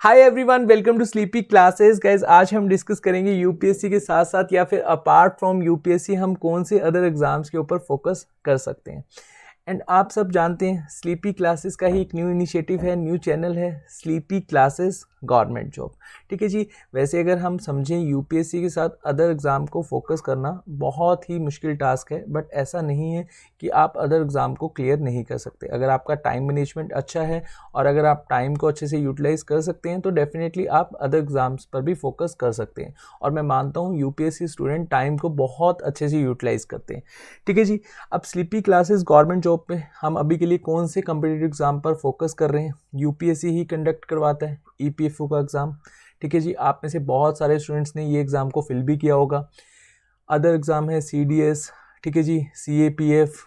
Hi everyone, welcome to sleepy classes. Guys, आज हम discuss करेंगे यूपीएससी के साथ साथ या फिर अपार्ट फ्रॉम यूपीएससी हम कौन से अदर एग्जाम्स के ऊपर फोकस कर सकते हैं। एंड आप सब जानते हैं स्लीपी क्लासेस का ही एक न्यू इनिशिएटिव है, न्यू चैनल है स्लीपी क्लासेस गवर्नमेंट जॉब। ठीक है जी। वैसे अगर हम समझें यूपीएससी के साथ अदर एग्ज़ाम को फोकस करना बहुत ही मुश्किल टास्क है, बट ऐसा नहीं है कि आप अदर एग्ज़ाम को क्लियर नहीं कर सकते। अगर आपका टाइम मैनेजमेंट अच्छा है और अगर आप टाइम को अच्छे से यूटिलाइज कर सकते हैं तो डेफिनेटली आप अदर एग्ज़ाम्स पर भी फोकस कर सकते हैं। और मैं मानता हूँ यूपीएससी स्टूडेंट टाइम को बहुत अच्छे से यूटिलाइज करते हैं। ठीक है जी। अब स्लीपी क्लासेस गवर्नमेंट जॉब पे हम अभी के लिए कौन से कम्पिटिटिव एग्जाम पर फोकस कर रहे हैं। यूपीएससी ही कंडक्ट करवाता है ईपीएफओ का एग्ज़ाम। ठीक है जी। आप में से बहुत सारे स्टूडेंट्स ने ये एग्ज़ाम को फिल भी किया होगा। अदर एग्ज़ाम है सीडीएस, ठीक है जी, सीएपीएफ,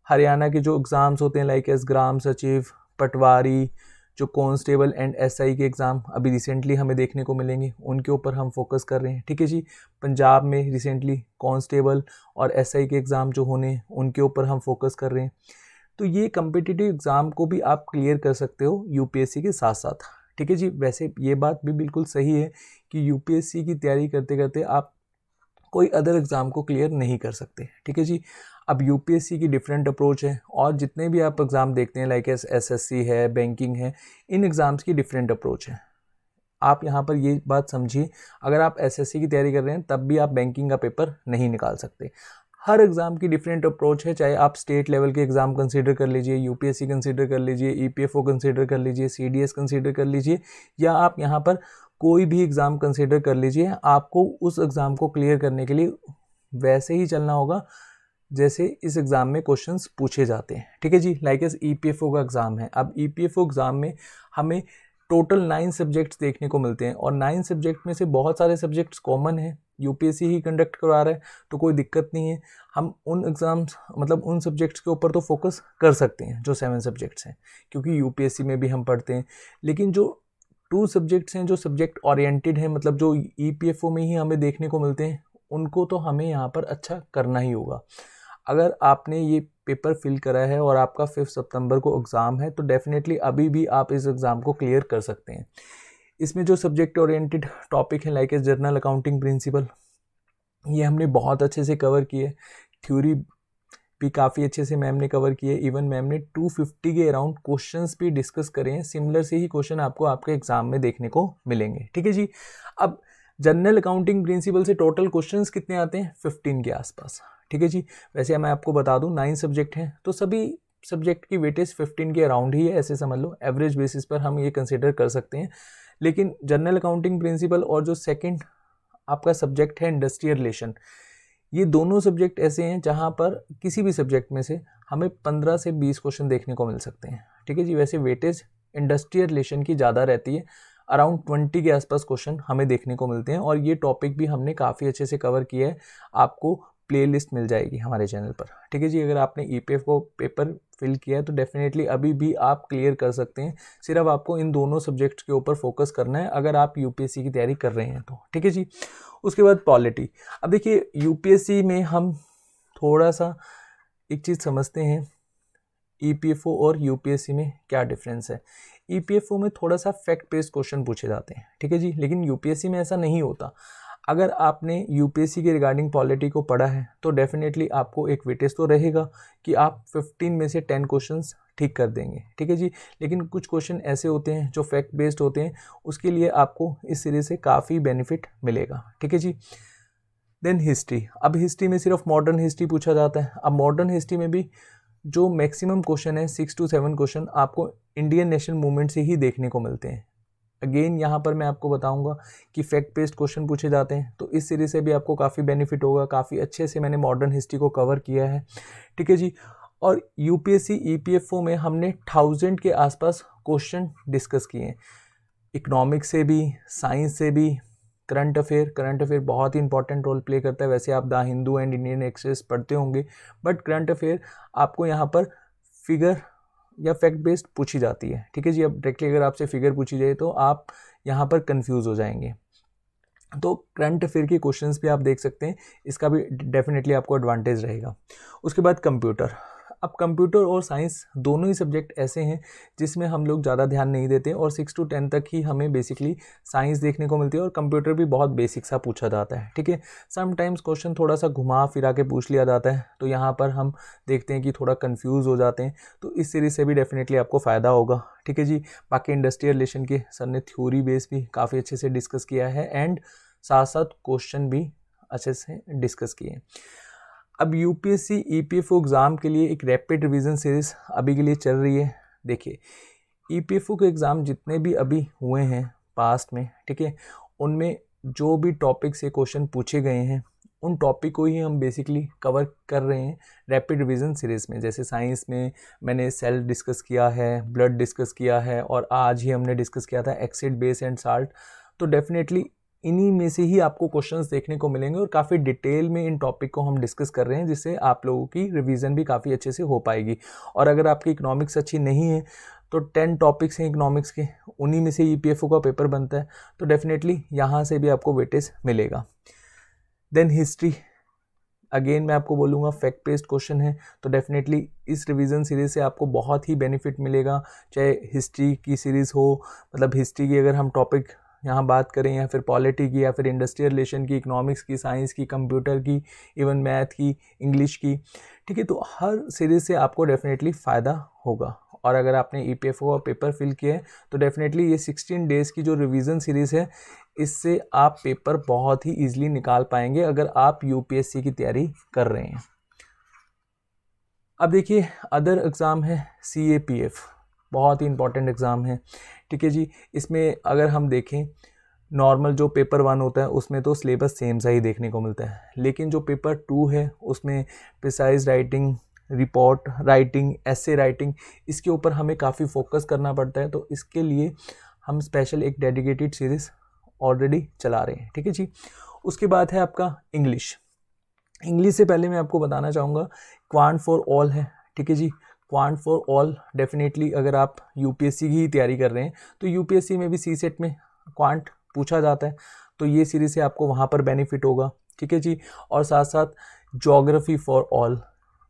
हरियाणा के जो एग्ज़ाम्स होते हैं लाइक एस ग्राम सचिव, पटवारी, जो कांस्टेबल एंड एसआई के एग्ज़ाम अभी रिसेंटली हमें देखने को मिलेंगे, उनके ऊपर हम फोकस कर रहे हैं। ठीक है जी। पंजाब में रिसेंटली कांस्टेबल और एसआई के एग्ज़ाम जो होने हैं उनके ऊपर हम फोकस कर रहे हैं। तो ये कम्पिटिटिव एग्ज़ाम को भी आप क्लियर कर सकते हो यूपीएससी के साथ साथ। ठीक है जी। वैसे ये बात भी बिल्कुल सही है कि यूपीएससी की तैयारी करते करते आप कोई अदर एग्ज़ाम को क्लियर नहीं कर सकते। ठीक है जी। अब यूपीएससी की डिफरेंट अप्रोच है और जितने भी आप एग्ज़ाम देखते हैं लाइक एसएससी है, बैंकिंग है, इन एग्ज़ाम्स की डिफरेंट अप्रोच है। आप यहाँ पर ये बात समझिए, अगर आप एसएससी की तैयारी कर रहे हैं तब भी आप बैंकिंग का पेपर नहीं निकाल सकते। हर एग्ज़ाम की डिफरेंट अप्रोच है, चाहे आप स्टेट लेवल के एग्ज़ाम कंसीडर कर लीजिए, यूपीएससी कंसीडर कर लीजिए, ईपीएफओ कंसीडर कर लीजिए, सीडीएस कंसीडर कर लीजिए, या आप यहाँ पर कोई भी एग्ज़ाम कंसीडर कर लीजिए। आपको उस एग्ज़ाम को क्लियर करने के लिए वैसे ही चलना होगा जैसे इस एग्ज़ाम में क्वेश्चंस पूछे जाते हैं। ठीक है जी। लाइक एस ईपीएफओ का एग्ज़ाम है। अब ईपीएफओ एग्ज़ाम में हमें टोटल 9 सब्जेक्ट्स देखने को मिलते हैं और 9 सब्जेक्ट में से बहुत सारे सब्जेक्ट्स कॉमन है, यूपीएससी ही कंडक्ट करवा रहा है तो कोई दिक्कत नहीं है। हम उन एग्ज़ाम्स मतलब उन सब्जेक्ट्स के ऊपर तो फोकस कर सकते हैं जो 7 सब्जेक्ट्स हैं, क्योंकि यूपीएससी में भी हम पढ़ते हैं। लेकिन जो 2 सब्जेक्ट्स हैं जो सब्जेक्ट ओरिएंटेड हैं, मतलब जो ईपीएफओ में ही हमें देखने को मिलते हैं, उनको तो हमें यहाँ पर अच्छा करना ही होगा। अगर आपने ये पेपर फिल करा है और आपका 5 सितंबर को एग्ज़ाम है तो डेफिनेटली अभी भी आप इस एग्ज़ाम को क्लियर कर सकते हैं। इसमें जो सब्जेक्ट ओरिएंटेड टॉपिक है like S journal accounting principle, ये हमने बहुत अच्छे से कवर किए। थ्योरी भी काफ़ी अच्छे से मैम ने कवर किए। इवन मैम ने 250 के अराउंड क्वेश्चंस भी डिस्कस करे हैं। सिमिलर से ही क्वेश्चन आपको आपके एग्ज़ाम में देखने को मिलेंगे। ठीक है जी। अब जनरल अकाउंटिंग प्रिंसिपल से टोटल क्वेश्चंस कितने आते हैं? 15 के आसपास। ठीक है जी। वैसे मैं आपको बता दूं 9 सब्जेक्ट हैं तो सभी सब्जेक्ट की वेटेज 15 के अराउंड ही है, ऐसे समझ लो। एवरेज बेसिस पर हम ये कंसिडर कर सकते हैं। लेकिन जनरल अकाउंटिंग प्रिंसिपल और जो सेकेंड आपका सब्जेक्ट है इंडस्ट्रियल रिलेशन, ये दोनों सब्जेक्ट ऐसे हैं जहाँ पर किसी भी सब्जेक्ट में से हमें 15 से 20 क्वेश्चन देखने को मिल सकते हैं। ठीक है जी। वैसे वेटेज इंडस्ट्रियल रिलेशन की ज़्यादा रहती है, अराउंड 20 के आसपास क्वेश्चन हमें देखने को मिलते हैं और ये टॉपिक भी हमने काफ़ी अच्छे से कवर किया है। आपको प्लेलिस्ट मिल जाएगी हमारे चैनल पर। ठीक है जी। अगर आपने ईपीएफ को पेपर फिल किया है तो डेफिनेटली अभी भी आप क्लियर कर सकते हैं। सिर्फ आपको इन दोनों सब्जेक्ट्स के ऊपर फोकस करना है अगर आप यूपीएससी की तैयारी कर रहे हैं तो। ठीक है जी। उसके बाद पॉलिटी। अब देखिए यूपीएससी में हम थोड़ा सा एक चीज़ समझते हैं, ईपीएफओ और यूपीएससी में क्या डिफरेंस है। ईपीएफओ में थोड़ा सा फैक्ट बेस्ड क्वेश्चन पूछे जाते हैं। ठीक है जी। लेकिन यूपीएससी में ऐसा नहीं होता। अगर आपने यूपीएससी के रिगार्डिंग पॉलिटी को पढ़ा है तो डेफिनेटली आपको एक वेटेज तो रहेगा कि आप 15 में से 10 क्वेश्चंस ठीक कर देंगे। ठीक है जी। लेकिन कुछ क्वेश्चन ऐसे होते हैं जो फैक्ट बेस्ड होते हैं, उसके लिए आपको इस सीरीज से काफ़ी बेनिफिट मिलेगा। ठीक है जी। Then history. अब हिस्ट्री में सिर्फ मॉडर्न हिस्ट्री पूछा जाता है। अब मॉडर्न हिस्ट्री में भी जो मैक्सिमम क्वेश्चन है 6 to 7 क्वेश्चन आपको इंडियन नेशनल मूवमेंट से ही देखने को मिलते हैं। अगेन यहाँ पर मैं आपको बताऊंगा कि फैक्ट बेस्ड क्वेश्चन पूछे जाते हैं तो इस सीरीज से भी आपको काफ़ी बेनिफिट होगा। काफ़ी अच्छे से मैंने मॉडर्न हिस्ट्री को कवर किया है। ठीक है जी। और यूपीएससी ईपीएफओ में हमने 1000 के आसपास क्वेश्चन डिस्कस किए हैं, इकोनॉमिक्स से भी, साइंस से भी, करंट अफेयर बहुत ही इंपॉर्टेंट रोल प्ले करता है। वैसे आप the Hindu and Indian express पढ़ते होंगे, बट करंट अफेयर आपको यहाँ पर फिगर या फैक्ट बेस्ड पूछी जाती है। ठीक है जी। अब डायरेक्टली अगर आपसे फिगर पूछी जाए तो आप यहाँ पर कंफ्यूज हो जाएंगे। तो करंट अफेयर के क्वेश्चंस भी आप देख सकते हैं, इसका भी डेफिनेटली आपको एडवांटेज रहेगा। उसके बाद कंप्यूटर। अब कंप्यूटर और साइंस दोनों ही सब्जेक्ट ऐसे हैं जिसमें हम लोग ज़्यादा ध्यान नहीं देते और 6 to 10 तक ही हमें बेसिकली साइंस देखने को मिलती है और कंप्यूटर भी बहुत बेसिक सा पूछा जाता है, ठीक है। समटाइम्स क्वेश्चन थोड़ा सा घुमा फिरा के पूछ लिया जाता है, तो यहाँ पर हम देखते हैं कि थोड़ा कंफ्यूज हो जाते हैं। तो इस सीरीज से भी डेफिनेटली आपको फ़ायदा होगा, ठीक है जी। बाकी इंडस्ट्रियल रिलेशन के सर ने थ्योरी बेस भी काफ़ी अच्छे से डिस्कस किया है एंड साथ साथ क्वेश्चन भी अच्छे से डिस्कस किए। अब यूपीएससी ईपीएफओ एग्ज़ाम के लिए एक रैपिड रिवीजन सीरीज़ अभी के लिए चल रही है। देखिए, ईपीएफओ के एग्ज़ाम जितने भी अभी हुए हैं पास्ट में, ठीक है, उनमें जो भी टॉपिक से क्वेश्चन पूछे गए हैं उन टॉपिक को ही हम बेसिकली कवर कर रहे हैं रैपिड रिवीजन सीरीज़ में। जैसे साइंस में मैंने सेल डिस्कस किया है, ब्लड डिस्कस किया है और आज ही हमने डिस्कस किया था एसिड, बेस एंड साल्ट। तो डेफिनेटली इन्हीं में से ही आपको क्वेश्चंस देखने को मिलेंगे और काफ़ी डिटेल में इन टॉपिक को हम डिस्कस कर रहे हैं, जिससे आप लोगों की रिवीजन भी काफ़ी अच्छे से हो पाएगी। और अगर आपकी इकोनॉमिक्स अच्छी नहीं है तो 10 टॉपिक्स हैं इकोनॉमिक्स के, उन्हीं में से ईपीएफओ का पेपर बनता है, तो डेफिनेटली यहाँ से भी आपको वेटेज मिलेगा। देन हिस्ट्री, अगेन मैं आपको बोलूँगा फैक्ट बेस्ड क्वेश्चन है, तो डेफिनेटली इस रिवीजन सीरीज़ से आपको बहुत ही बेनिफिट मिलेगा। चाहे हिस्ट्री की सीरीज़ हो, मतलब हिस्ट्री की अगर हम टॉपिक यहाँ बात करें, या फिर पॉलिटी की, या फिर इंडस्ट्रियल रिलेशन की, इकोनॉमिक्स की, साइंस की, कंप्यूटर की, इवन मैथ की, इंग्लिश की, ठीक है। तो हर सीरीज़ से आपको डेफिनेटली फ़ायदा होगा। और अगर आपने ईपीएफओ का पेपर फिल किया है तो डेफिनेटली ये 16 डेज़ की जो रिवीजन सीरीज़ है, इससे आप पेपर बहुत ही ईजिली निकाल पाएंगे अगर आप यूपीएससी की तैयारी कर रहे हैं। अब देखिए, अदर एग्ज़ाम है सीएपीएफ, बहुत ही इंपॉर्टेंट एग्ज़ाम है, ठीक है जी। इसमें अगर हम देखें, नॉर्मल जो पेपर 1 होता है उसमें तो सिलेबस सेम सा ही देखने को मिलता है, लेकिन जो पेपर 2 है उसमें precise writing, report writing, essay writing, इसके ऊपर हमें काफ़ी फोकस करना पड़ता है। तो इसके लिए हम स्पेशल एक डेडिकेटेड सीरीज़ ऑलरेडी चला रहे हैं, ठीक है जी। उसके बाद है आपका इंग्लिश। इंग्लिश से पहले मैं आपको बताना चाहूँगा क्वांट फॉर ऑल है, ठीक है जी। क्वांट फॉर ऑल डेफिनेटली अगर आप यूपीएससी की ही तैयारी कर रहे हैं तो यूपीएससी में भी सीसेट में क्वांट पूछा जाता है, तो ये सीरीज से आपको वहाँ पर बेनिफिट होगा, ठीक है जी। और साथ साथ ज्योग्राफी फॉर ऑल,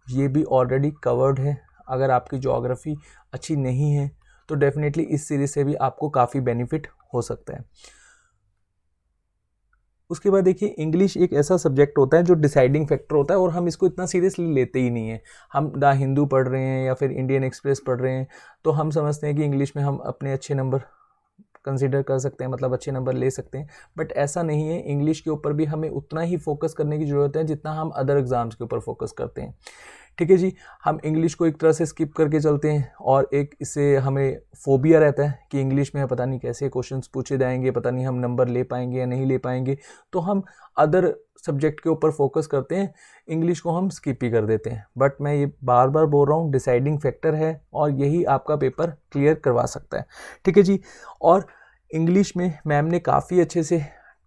ये भी ऑलरेडी कवर्ड है। अगर आपकी ज्योग्राफी अच्छी नहीं है तो डेफिनेटली इस सीरीज से भी आपको काफ़ी बेनिफिट हो सकता है। उसके बाद देखिए, इंग्लिश एक ऐसा सब्जेक्ट होता है जो डिसाइडिंग फैक्टर होता है और हम इसको इतना सीरियसली लेते ही नहीं है। हम द हिंदू पढ़ रहे हैं या फिर इंडियन एक्सप्रेस पढ़ रहे हैं तो हम समझते हैं कि इंग्लिश में हम अपने अच्छे नंबर कंसीडर कर सकते हैं, मतलब अच्छे नंबर ले सकते हैं, बट ऐसा नहीं है। इंग्लिश के ऊपर भी हमें उतना ही फोकस करने की ज़रूरत है जितना हम अदर एग्ज़ाम्स के ऊपर फोकस करते हैं, ठीक है जी। हम इंग्लिश को एक तरह से स्किप करके चलते हैं और एक इससे हमें फोबिया रहता है कि इंग्लिश में पता नहीं कैसे क्वेश्चंस पूछे जाएंगे, पता नहीं हम नंबर ले पाएंगे या नहीं ले पाएंगे, तो हम अदर सब्जेक्ट के ऊपर फोकस करते हैं, इंग्लिश को हम स्किप ही कर देते हैं। बट मैं ये बार बार बोल रहा हूँ, डिसाइडिंग फैक्टर है और यही आपका पेपर क्लियर करवा सकता है, ठीक है जी। और इंग्लिश में मैम ने काफ़ी अच्छे से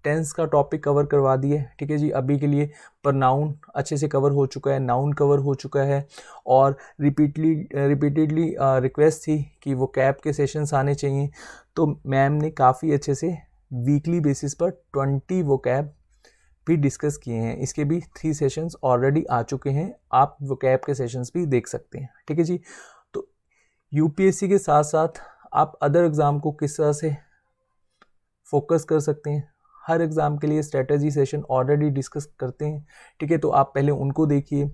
टेंस का टॉपिक कवर करवा दिए, ठीक है जी। अभी के लिए पर नाउन अच्छे से कवर हो चुका है, नाउन कवर हो चुका है और रिपीटेडली रिक्वेस्ट थी कि वो कैब के सेशंस आने चाहिए, तो मैम ने काफ़ी अच्छे से वीकली बेसिस पर 20 वो कैब भी डिस्कस किए हैं। इसके भी 3 सेशंस ऑलरेडी आ चुके हैं, आप वो कैब के सेशंस भी देख सकते हैं, ठीक है जी। तो यूपीएससी के साथ साथ आप अदर एग्ज़ाम को किस तरह से फोकस कर सकते हैं, हर एग्ज़ाम के लिए स्ट्रेटजी सेशन ऑलरेडी डिस्कस करते हैं, ठीक है। तो आप पहले उनको देखिए।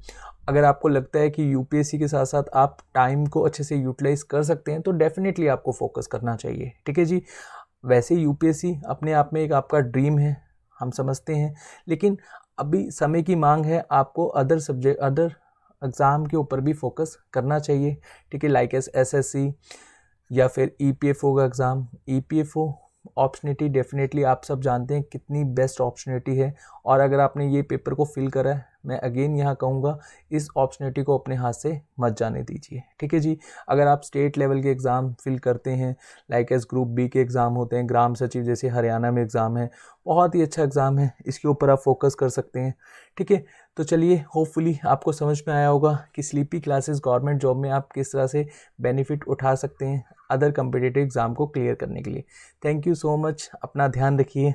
अगर आपको लगता है कि यूपीएससी के साथ साथ आप टाइम को अच्छे से यूटिलाइज कर सकते हैं तो डेफिनेटली आपको फोकस करना चाहिए, ठीक है जी। वैसे यूपीएससी अपने आप में एक आपका ड्रीम है, हम समझते हैं, लेकिन अभी समय की मांग है, आपको अदर एग्ज़ाम के ऊपर भी फोकस करना चाहिए, ठीक है। लाइक एसएससी या फिर ईपीएफओ का एग्ज़ाम। ईपीएफओ अपॉर्चुनिटी डेफिनेटली आप सब जानते हैं कितनी बेस्ट अपॉर्चुनिटी है, और अगर आपने ये पेपर को फिल करा है, मैं अगेन यहाँ कहूँगा इस अपॉर्चुनिटी को अपने हाथ से मत जाने दीजिए, ठीक है जी। अगर आप स्टेट लेवल के एग्ज़ाम फिल करते हैं, लाइक एस ग्रुप बी के एग्ज़ाम होते हैं, ग्राम सचिव जैसे हरियाणा में एग्ज़ाम है, बहुत ही अच्छा एग्ज़ाम है, इसके ऊपर आप फोकस कर सकते हैं, ठीक है। तो चलिए, होपफुली आपको समझ में आया होगा कि स्लीपी क्लासेस गवर्नमेंट जॉब में आप किस तरह से बेनिफिट उठा सकते हैं अदर कम्पिटिटिव एग्ज़ाम को क्लियर करने के लिए। थैंक यू सो मच, अपना ध्यान रखिए।